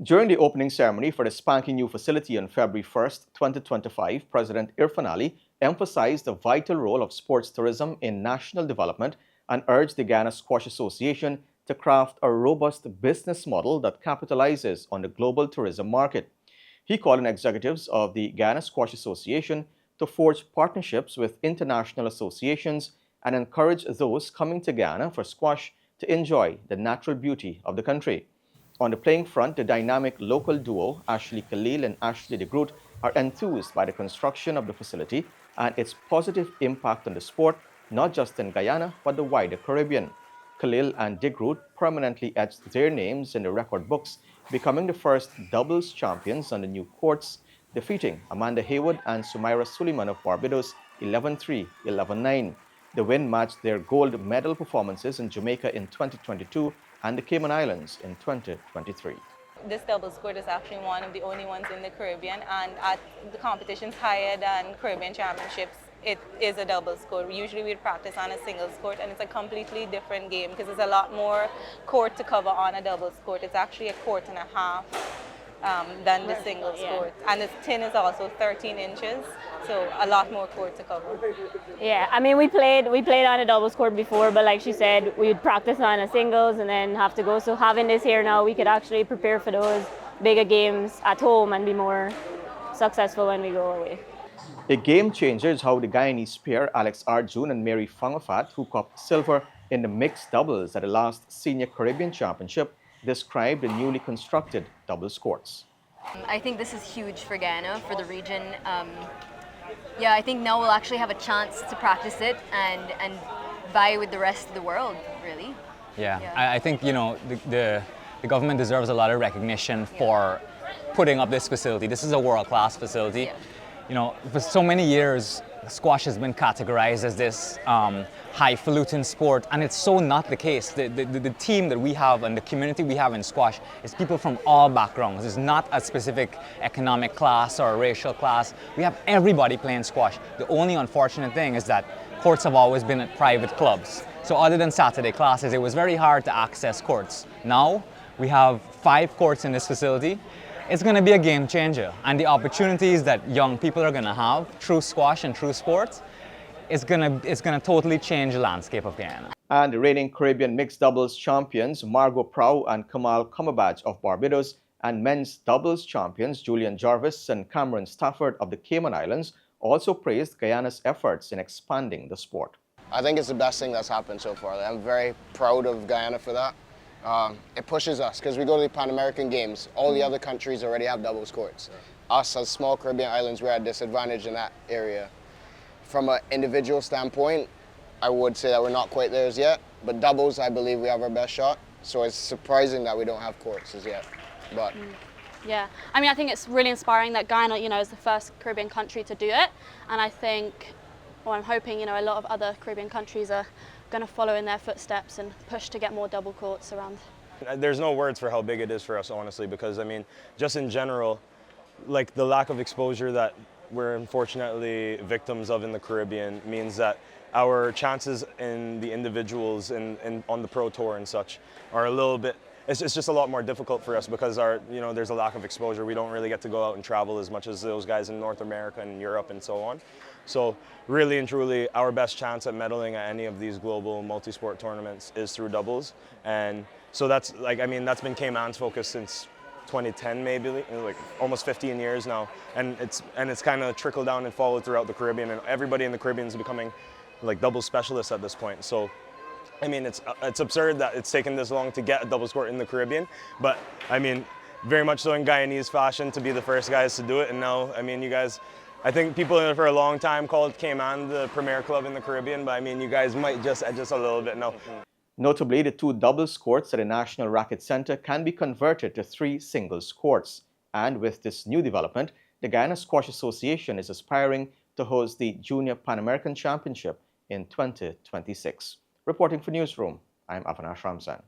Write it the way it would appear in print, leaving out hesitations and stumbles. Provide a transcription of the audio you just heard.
During the opening ceremony for the spanking new facility on February 1st, 2025, President Irfan Ali emphasized the vital role of sports tourism in national development and urged the Guyana Squash Association to craft a robust business model that capitalizes on the global tourism market. He called on executives of the Guyana Squash Association to forge partnerships with international associations and encourage those coming to Guyana for squash to enjoy the natural beauty of the country. On the playing front, the dynamic local duo, Ashley Khalil and Ashley de Groot, are enthused by the construction of the facility and its positive impact on the sport, not just in Guyana, but the wider Caribbean. Khalil and de Groot permanently etched their names in the record books, becoming the first doubles champions on the new courts, defeating Amanda Haywood and Sumaira Suleiman of Barbados 11-3, 11-9. The win matched their gold medal performances in Jamaica in 2022 and the Cayman Islands in 2023. This doubles court is actually one of the only ones in the Caribbean, and at the competitions higher than Caribbean Championships, it is a doubles court. Usually we'd practice on a singles court, and it's a completely different game because there's a lot more court to cover on a doubles court. It's actually a court and a half than the singles court. And the tin is also 13 inches, so a lot more court to cover. Yeah, I mean, we played on a doubles court before, but like she said, we would practice on a singles and then have to go. So having this here now, we could actually prepare for those bigger games at home and be more successful when we go away. A game changer is how the Guyanese pair Alex Arjun and Mary Fangafat, who copped silver in the mixed doubles at the last Senior Caribbean Championship, described the newly constructed doubles courts. I think this is huge for Guyana, for the region. Yeah, I think now we'll actually have a chance to practice it and vie with the rest of the world, really. Yeah. I think, you know, the government deserves a lot of recognition for putting up this facility. This is a world-class facility. Yeah. You know, for so many years, squash has been categorized as this highfalutin sport, and it's so not the case. The team that we have and the community we have in squash is people from all backgrounds. It's not a specific economic class or a racial class. We have everybody playing squash. The only unfortunate thing is that courts have always been at private clubs. So other than Saturday classes, it was very hard to access courts. Now, we have 5 courts in this facility. It's going to be a game changer, and the opportunities that young people are going to have through squash and through sports, it's going to totally change the landscape of Guyana. And the reigning Caribbean mixed doubles champions Margot Prow and Kamal Cumberbatch of Barbados and men's doubles champions Julian Jarvis and Cameron Stafford of the Cayman Islands also praised Guyana's efforts in expanding the sport. I think it's the best thing that's happened so far. I'm very proud of Guyana for that. It pushes us because we go to the Pan American Games. All the other countries already have doubles courts. Us as small Caribbean islands, we're at a disadvantage in that area. From an individual standpoint, I would say that we're not quite there as yet, but doubles, I believe we have our best shot. So it's surprising that we don't have courts as yet. But yeah, I mean, I think it's really inspiring that Guyana, you know, is the first Caribbean country to do it, and I think, well, I'm hoping, you know, a lot of other Caribbean countries are going to follow in their footsteps and push to get more double courts around. There's no words for how big it is for us, honestly, because I mean, just in general, like the lack of exposure that we're unfortunately victims of in the Caribbean means that our chances in the individuals and on the pro tour and such are a little bit, it's just a lot more difficult for us because there's a lack of exposure. We don't really get to go out and travel as much as those guys in North America and Europe and so on. So really and truly, our best chance at medaling at any of these global multi-sport tournaments is through doubles. And so that's been Cayman's focus since 2010, maybe, like almost 15 years now. And it's kind of trickled down and followed throughout the Caribbean, and everybody in the Caribbean is becoming like doubles specialists at this point. So I mean, it's absurd that it's taken this long to get a doubles court in the Caribbean, but I mean, very much so in Guyanese fashion to be the first guys to do it. And now, I mean, you guys, I think people for a long time called Cayman the premier club in the Caribbean, but I mean, you guys might just edge us a little bit now. Notably, the 2 doubles courts at the National Racquet Centre can be converted to 3 singles courts. And with this new development, the Guyana Squash Association is aspiring to host the Junior Pan American Championship in 2026. Reporting for Newsroom, I'm Avenash Ramzan.